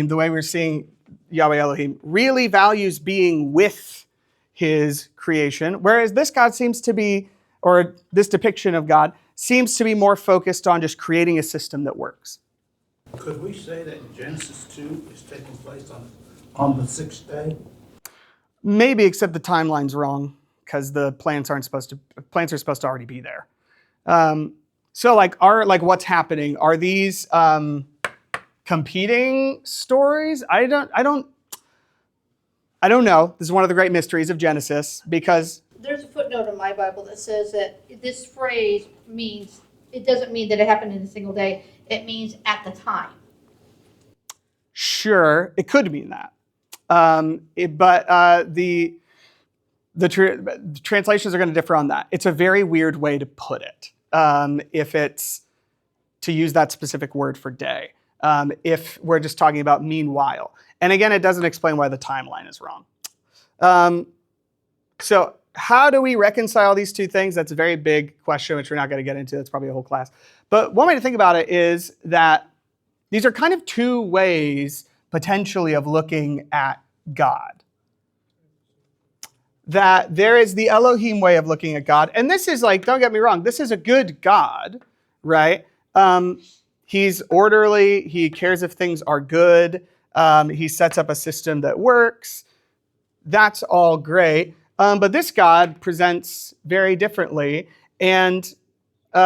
the way we're seeing Yahweh-Elohim, really values being with his creation, whereas this God seems to be, or this depiction of God, seems to be more focused on just creating a system that works. Could we say that Genesis 2 is taking place on the sixth day? Maybe, except the timeline's wrong, because the plants are supposed to already be there. So what's happening? Are these competing stories? I don't know. This is one of the great mysteries of Genesis, because There's a footnote in my Bible that says that this phrase means, it doesn't mean that it happened in a single day. It means at the time. sure, it could mean that. But the translations are going to differ on that. It's a very weird way to put it, if it's to use that specific word for day, if we're just talking about meanwhile. And again, it doesn't explain why the timeline is wrong. So how do we reconcile these two things? That's a very big question, which we're not going to get into. That's probably a whole class. But one way to think about it is that these are kind of two ways, potentially, of looking at God. That there is the Elohim way of looking at God. And this is like, don't get me wrong, this is a good God, right? He's orderly. He cares if things are good. He sets up a system that works. That's all great. But this God presents very differently. And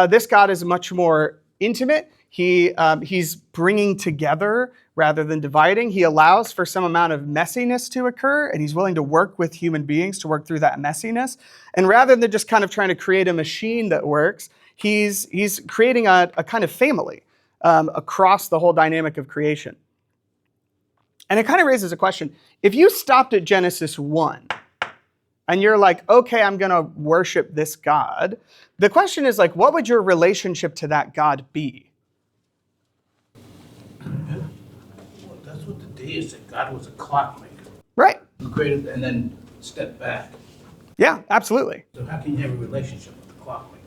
this God is much more intimate. He's bringing together rather than dividing. He allows for some amount of messiness to occur, and he's willing to work with human beings to work through that messiness. And rather than just kind of trying to create a machine that works, he's creating a kind of family, across the whole dynamic of creation. And it kind of raises a question. If you stopped at Genesis 1 and you're like, okay, I'm going to worship this God, the question is like, what would your relationship to that God be? Well, that's what the deist said. God was a clockmaker. Right. Who created and then stepped back. Yeah, absolutely. So how can you have a relationship with the clockmaker?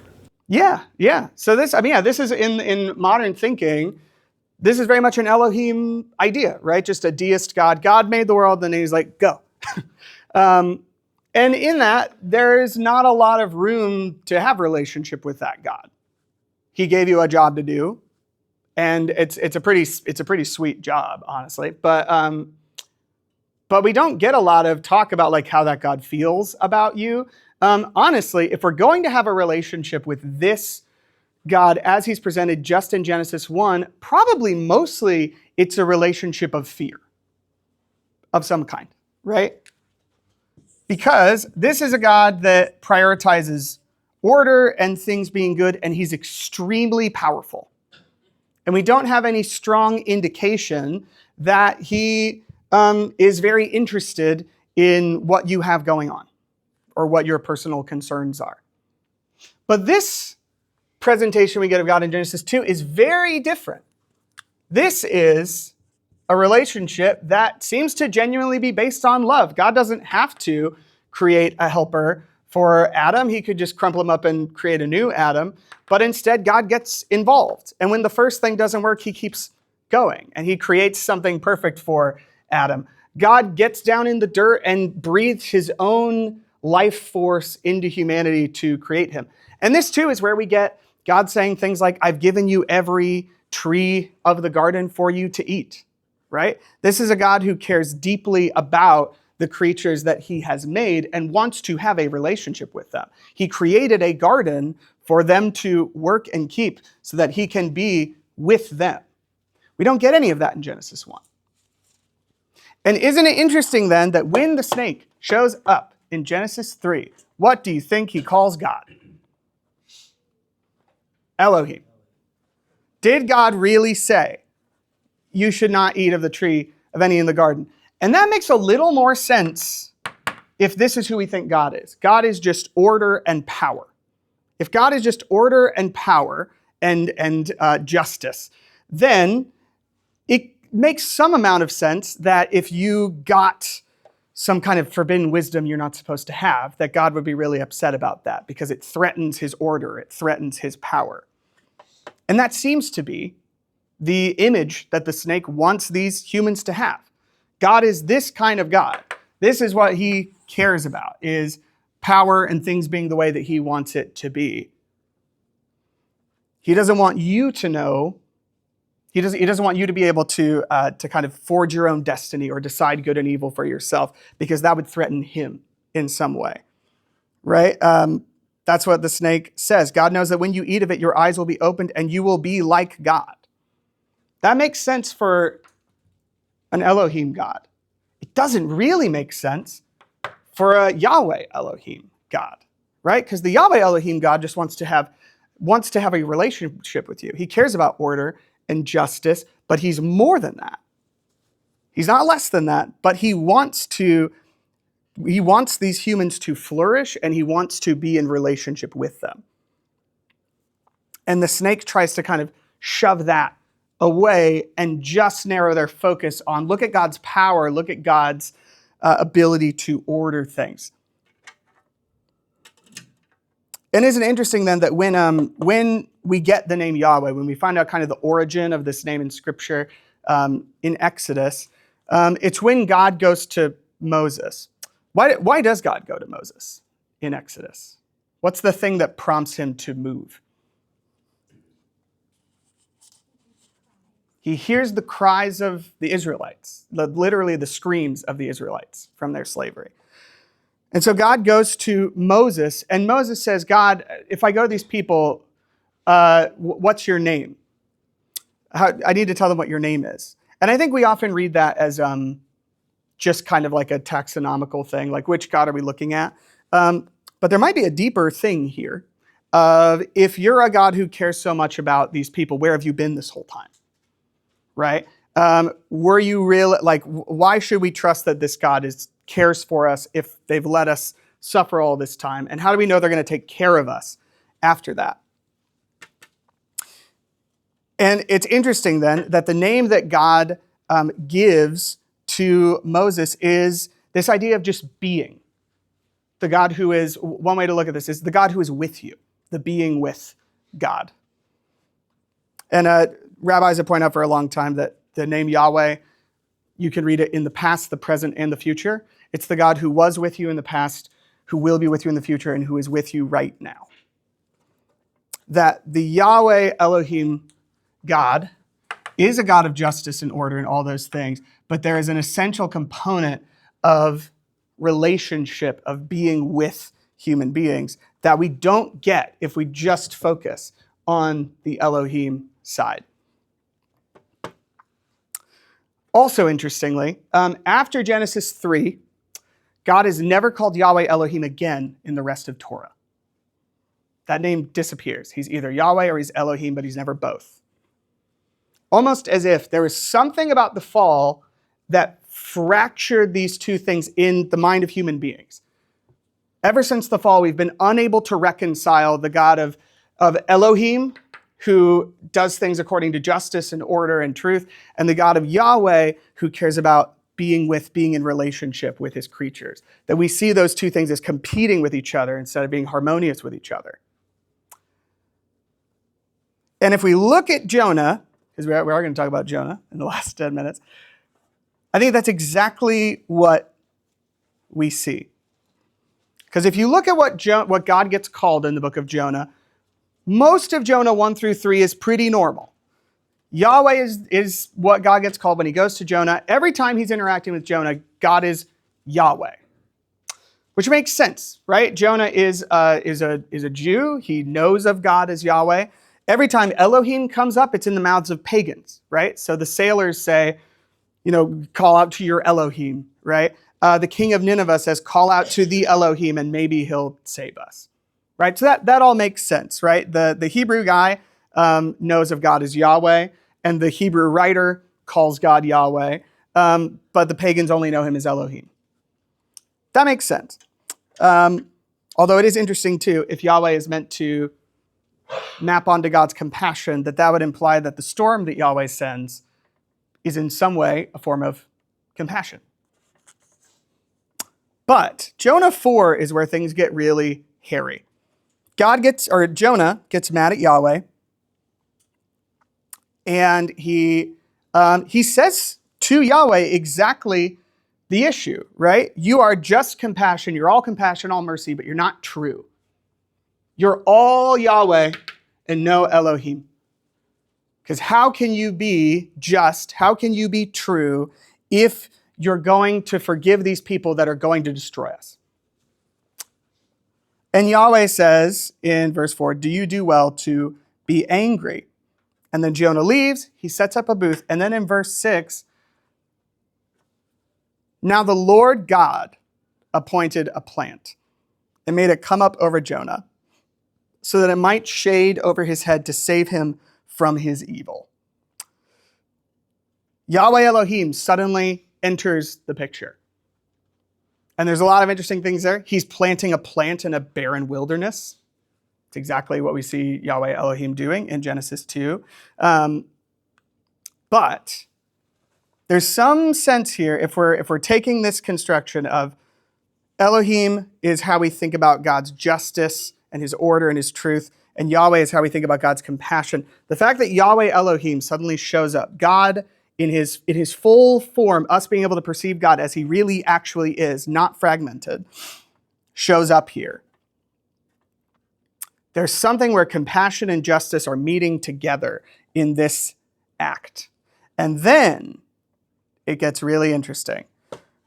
Yeah. So this is in modern thinking, this is very much an Elohim idea, right? Just a deist God. God made the world, and then he's like, go. And in that, there is not a lot of room to have relationship with that God. He gave you a job to do, and it's a pretty sweet job, honestly. But we don't get a lot of talk about like how that God feels about you. Honestly, if we're going to have a relationship with this God as he's presented just in Genesis 1, probably mostly it's a relationship of fear of some kind, right? Because this is a God that prioritizes order and things being good, and he's extremely powerful. And we don't have any strong indication that he is very interested in what you have going on or what your personal concerns are. But this presentation we get of God in Genesis 2 is very different. This is a relationship that seems to genuinely be based on love. God doesn't have to create a helper for Adam. He could just crumple him up and create a new Adam. But instead, God gets involved. And when the first thing doesn't work, he keeps going. And he creates something perfect for Adam. God gets down in the dirt and breathes his own life force into humanity to create him. And this too is where we get God saying things like, I've given you every tree of the garden for you to eat, right? This is a God who cares deeply about the creatures that he has made and wants to have a relationship with them. He created a garden for them to work and keep so that he can be with them. We don't get any of that in Genesis 1. And isn't it interesting then that when the snake shows up in Genesis 3, what do you think he calls God? Elohim. Did God really say, you should not eat of the tree of any in the garden? And that makes a little more sense if this is who we think God is. God is just order and power. If God is just order and power and justice, then it makes some amount of sense that if you got some kind of forbidden wisdom you're not supposed to have, that God would be really upset about that because it threatens his order, it threatens his power. And that seems to be the image that the snake wants these humans to have. God is this kind of God. This is what he cares about, is power and things being the way that he wants it to be. He doesn't want you to know, he doesn't want you to be able to kind of forge your own destiny or decide good and evil for yourself, because that would threaten him in some way, right? That's what the snake says. God knows that when you eat of it, your eyes will be opened and you will be like God. That makes sense for an Elohim God. It doesn't really make sense for a Yahweh-Elohim God, right? Because the Yahweh-Elohim God just wants to have a relationship with you. He cares about order and justice, but he's more than that. He's not less than that, but he wants these humans to flourish, and he wants to be in relationship with them. And the snake tries to kind of shove that away and just narrow their focus on, look at God's power, look at God's ability to order things. And isn't it interesting then that when we get the name Yahweh, when we find out kind of the origin of this name in Scripture in Exodus, it's when God goes to Moses. Why does God go to Moses in Exodus? What's the thing that prompts him to move? He hears the cries of the Israelites, literally the screams of the Israelites from their slavery. And so God goes to Moses, and Moses says, God, if I go to these people, what's your name? I need to tell them what your name is. And I think we often read that as just kind of like a taxonomical thing, like which God are we looking at? But there might be a deeper thing here. of, if you're a God who cares so much about these people, where have you been this whole time? Right? Were you real? Like, why should we trust that this God cares for us if they've let us suffer all this time? And how do we know they're going to take care of us after that? And it's interesting then that the name that God gives to Moses is this idea of just being. The God who is, one way to look at this is the God who is with you, the being with God. And rabbis have pointed out for a long time that the name Yahweh, you can read it in the past, the present, and the future. It's the God who was with you in the past, who will be with you in the future, and who is with you right now. That the Yahweh-Elohim God is a God of justice and order and all those things, but there is an essential component of relationship, of being with human beings that we don't get if we just focus on the Elohim side. Also, interestingly, after Genesis 3, God is never called Yahweh-Elohim again in the rest of Torah. That name disappears. He's either Yahweh or he's Elohim, but he's never both. Almost as if there was something about the fall that fractured these two things in the mind of human beings. Ever since the fall, we've been unable to reconcile the God of Elohim, who does things according to justice and order and truth, and the God of Yahweh, who cares about being in relationship with his creatures. That we see those two things as competing with each other instead of being harmonious with each other. And if we look at Jonah, because we are going to talk about Jonah in the last 10 minutes, I think that's exactly what we see. Because if you look at what God gets called in the book of Jonah, most of Jonah 1 through 3 is pretty normal. Yahweh is what God gets called when he goes to Jonah. Every time he's interacting with Jonah, God is Yahweh. Which makes sense, right? Jonah is a Jew. He knows of God as Yahweh. Every time Elohim comes up, it's in the mouths of pagans, right? So the sailors say, call out to your Elohim, right? The king of Nineveh says, call out to the Elohim and maybe he'll save us, right? So that all makes sense, right? The Hebrew guy knows of God as Yahweh, and the Hebrew writer calls God Yahweh, but the pagans only know him as Elohim. That makes sense. Although it is interesting too, if Yahweh is meant to map onto God's compassion, that would imply that the storm that Yahweh sends is in some way a form of compassion. But Jonah 4 is where things get really hairy. Jonah gets mad at Yahweh, and he says to Yahweh exactly the issue, right? You are just compassion, you're all compassion, all mercy, but you're not true. You're all Yahweh and no Elohim. Because how can you be just, how can you be true if you're going to forgive these people that are going to destroy us? And Yahweh says in verse 4, do you do well to be angry? And then Jonah leaves, he sets up a booth, and then in verse 6, now the Lord God appointed a plant and made it come up over Jonah so that it might shade over his head to save him from his evil. Yahweh Elohim suddenly enters the picture. And there's a lot of interesting things there. He's planting a plant in a barren wilderness. It's exactly what we see Yahweh Elohim doing in Genesis 2. But there's some sense here, if we're taking this construction of Elohim is how we think about God's justice and his order and his truth, and Yahweh is how we think about God's compassion. The fact that Yahweh Elohim suddenly shows up, God in his full form, us being able to perceive God as he really actually is, not fragmented, shows up here. There's something where compassion and justice are meeting together in this act. And then it gets really interesting.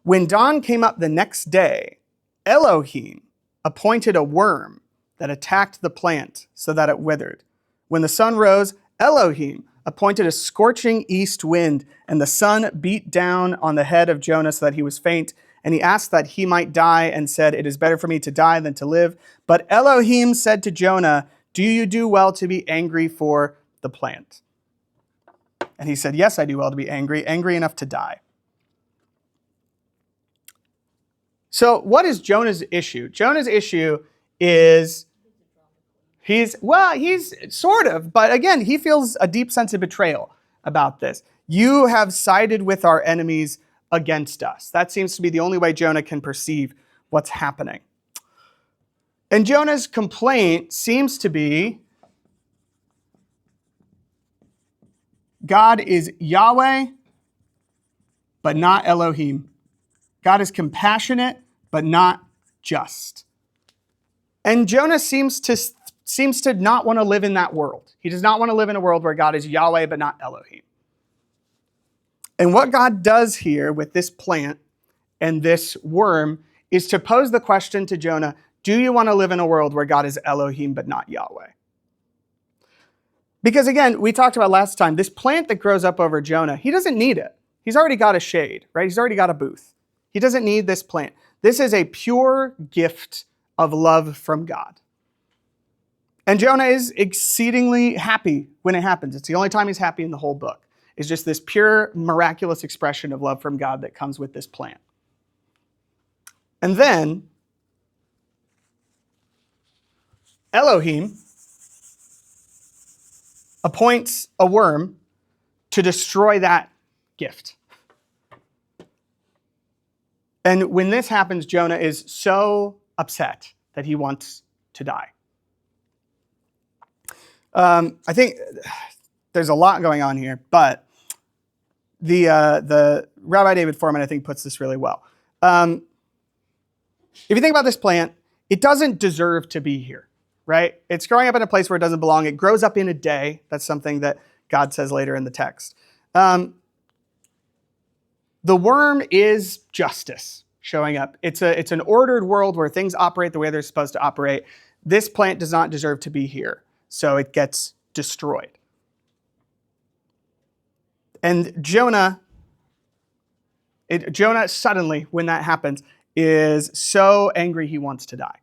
When dawn came up the next day, Elohim appointed a worm that attacked the plant so that it withered. When the sun rose, Elohim appointed a scorching east wind, and the sun beat down on the head of Jonah so that he was faint, And he asked that he might die and said, "It is better for me to die than to live." But Elohim said to Jonah, "Do you do well to be angry for the plant?" And he said, "Yes, I do well to be angry enough to die." So what is Jonah's issue? Jonah's issue is he's sort of, but again, he feels a deep sense of betrayal about this. You have sided with our enemies against us. That seems to be the only way Jonah can perceive what's happening. And Jonah's complaint seems to be God is Yahweh, but not Elohim. God is compassionate, but not just. And Jonah seems to not want to live in that world. He does not want to live in a world where God is Yahweh, but not Elohim. And what God does here with this plant and this worm is to pose the question to Jonah, do you want to live in a world where God is Elohim, but not Yahweh? Because again, we talked about last time, this plant that grows up over Jonah, he doesn't need it. He's already got a shade, right? He's already got a booth. He doesn't need this plant. This is a pure gift of love from God. And Jonah is exceedingly happy when it happens. It's the only time he's happy in the whole book. It's just this pure, miraculous expression of love from God that comes with this plant. And then Elohim appoints a worm to destroy that gift. And when this happens, Jonah is so upset that he wants to die. I think there's a lot going on here, but the Rabbi David Foreman, I think, puts this really well. If you think about this plant, it doesn't deserve to be here, right? It's growing up in a place where it doesn't belong. It grows up in a day. That's something that God says later in the text. The worm is justice showing up. It's an ordered world where things operate the way they're supposed to operate. This plant does not deserve to be here, so it gets destroyed. And Jonah suddenly, when that happens, is so angry he wants to die.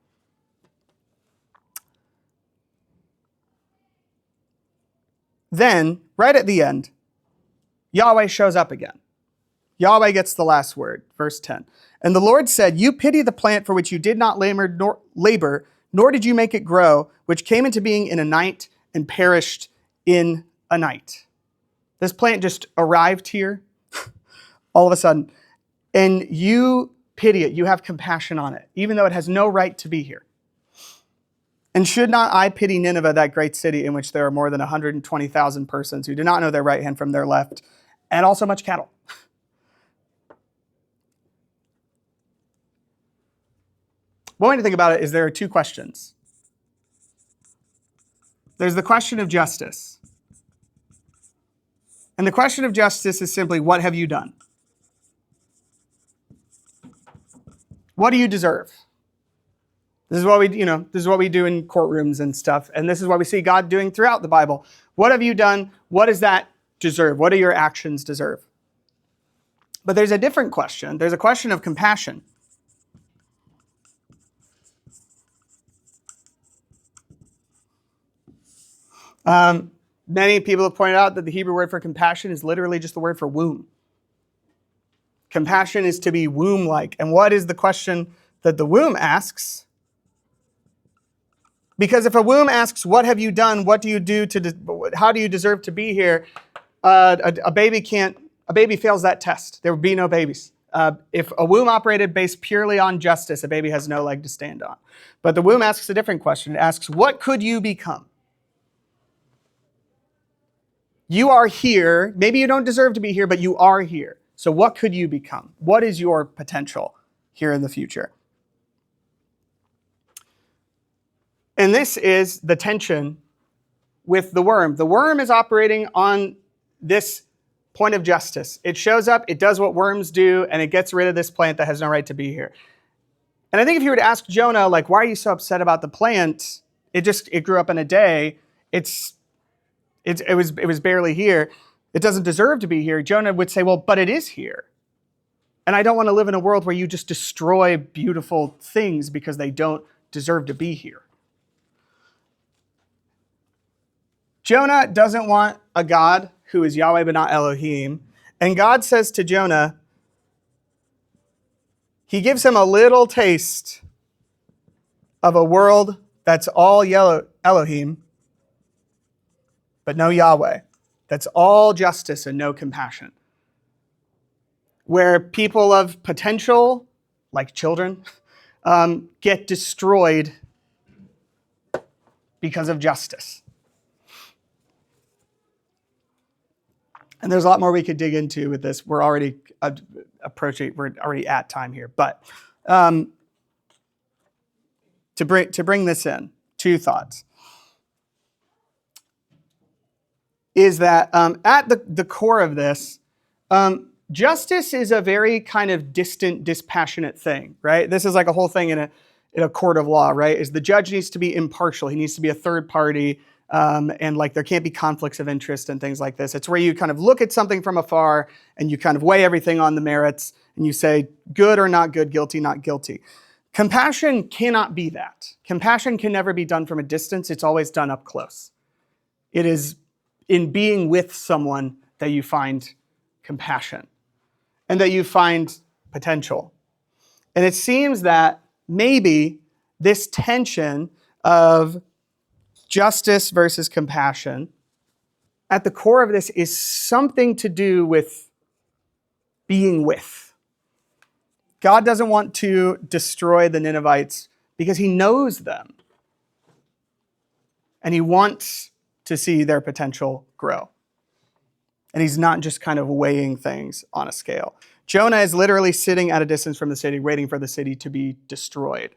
Then, right at the end, Yahweh shows up again. Yahweh gets the last word, verse 10. And the Lord said, "You pity the plant for which you did not labor, nor did you make it grow, which came into being in a night and perished in a night." This plant just arrived here all of a sudden, and you pity it. You have compassion on it, even though it has no right to be here. And should not I pity Nineveh, that great city in which there are more than 120,000 persons who do not know their right hand from their left, and also much cattle? One way to think about it is there are two questions. There's the question of justice. And the question of justice is simply, what have you done? What do you deserve? This is what we do in courtrooms and stuff, and this is what we see God doing throughout the Bible. What have you done? What does that deserve? What do your actions deserve? But there's a different question. There's a question of compassion. Many people have pointed out that the Hebrew word for compassion is literally just the word for womb. Compassion is to be womb-like. And what is the question that the womb asks? Because if a womb asks, what have you done? What do you do how do you deserve to be here? A baby fails that test. There would be no babies. If a womb operated based purely on justice, a baby has no leg to stand on. But the womb asks a different question. It asks, what could you become? You are here. Maybe you don't deserve to be here, but you are here. So what could you become? What is your potential here in the future? And this is the tension with the worm. The worm is operating on this point of justice. It shows up, it does what worms do, and it gets rid of this plant that has no right to be here. And I think if you were to ask Jonah, like, why are you so upset about the plant? It grew up in a day. It was barely here. It doesn't deserve to be here. Jonah would say, well, but it is here. And I don't want to live in a world where you just destroy beautiful things because they don't deserve to be here. Jonah doesn't want a God who is Yahweh but not Elohim. And God says to Jonah, he gives him a little taste of a world that's all Elohim, but no Yahweh. That's all justice and no compassion. Where people of potential, like children, get destroyed because of justice. And there's a lot more we could dig into with this. We're already we're already at time here. But to bring this in, two thoughts. Is that at the core of this, justice is a very kind of distant, dispassionate thing, right? This is like a whole thing in a court of law, right? Is the judge needs to be impartial. He needs to be a third party. And like there can't be conflicts of interest and things like this. It's where you kind of look at something from afar and you kind of weigh everything on the merits and you say good or not good, guilty, not guilty. Compassion cannot be that. Compassion can never be done from a distance. It's always done up close. It is in being with someone that you find compassion and that you find potential. And it seems that maybe this tension of justice versus compassion, at the core of this is something to do with being with. God doesn't want to destroy the Ninevites because he knows them. And he wants to see their potential grow. And he's not just kind of weighing things on a scale. Jonah is literally sitting at a distance from the city, waiting for the city to be destroyed.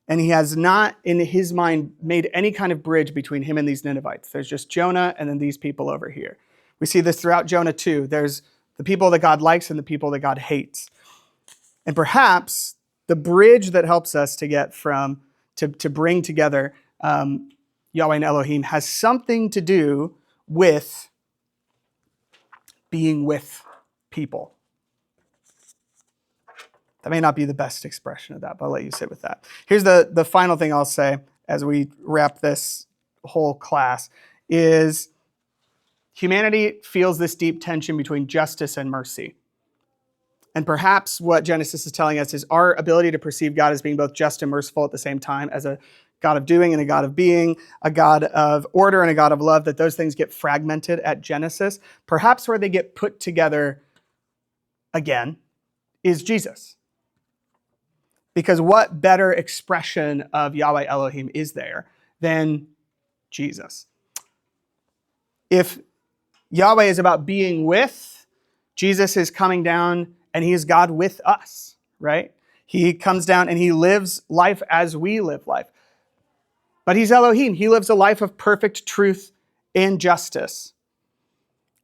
And he has not, in his mind, made any kind of bridge between him and these Ninevites. There's just Jonah and then these people over here. We see this throughout Jonah too. There's the people that God likes and the people that God hates. And perhaps the bridge that helps us to get from, to bring together Yahweh and Elohim has something to do with being with people. That may not be the best expression of that, but I'll let you sit with that. Here's the final thing I'll say as we wrap this whole class is humanity feels this deep tension between justice and mercy. And perhaps what Genesis is telling us is our ability to perceive God as being both just and merciful at the same time, as a God of doing and a God of being, a God of order and a God of love, that those things get fragmented at Genesis. Perhaps where they get put together again is Jesus. Because what better expression of Yahweh Elohim is there than Jesus? If Yahweh is about being with, Jesus is coming down and he is God with us, right? He comes down and he lives life as we live life. But he's Elohim. He lives a life of perfect truth and justice.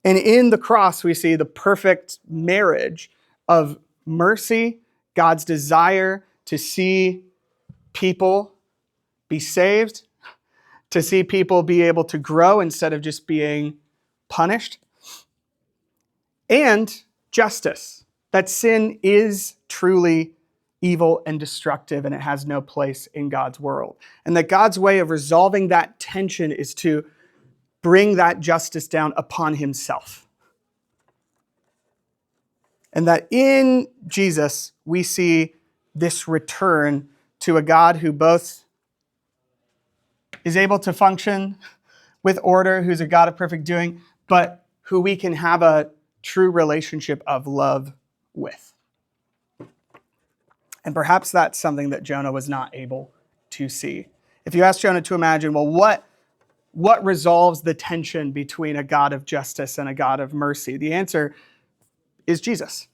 And in the cross, we see the perfect marriage of mercy, God's desire to see people be saved, to see people be able to grow instead of just being punished, and justice, that sin is truly evil and destructive and it has no place in God's world. And that God's way of resolving that tension is to bring that justice down upon himself. And that in Jesus, we see this return to a God who both is able to function with order, who's a God of perfect doing, but who we can have a true relationship of love with. And perhaps that's something that Jonah was not able to see. If you ask Jonah to imagine, well, what resolves the tension between a God of justice and a God of mercy? The answer is Jesus.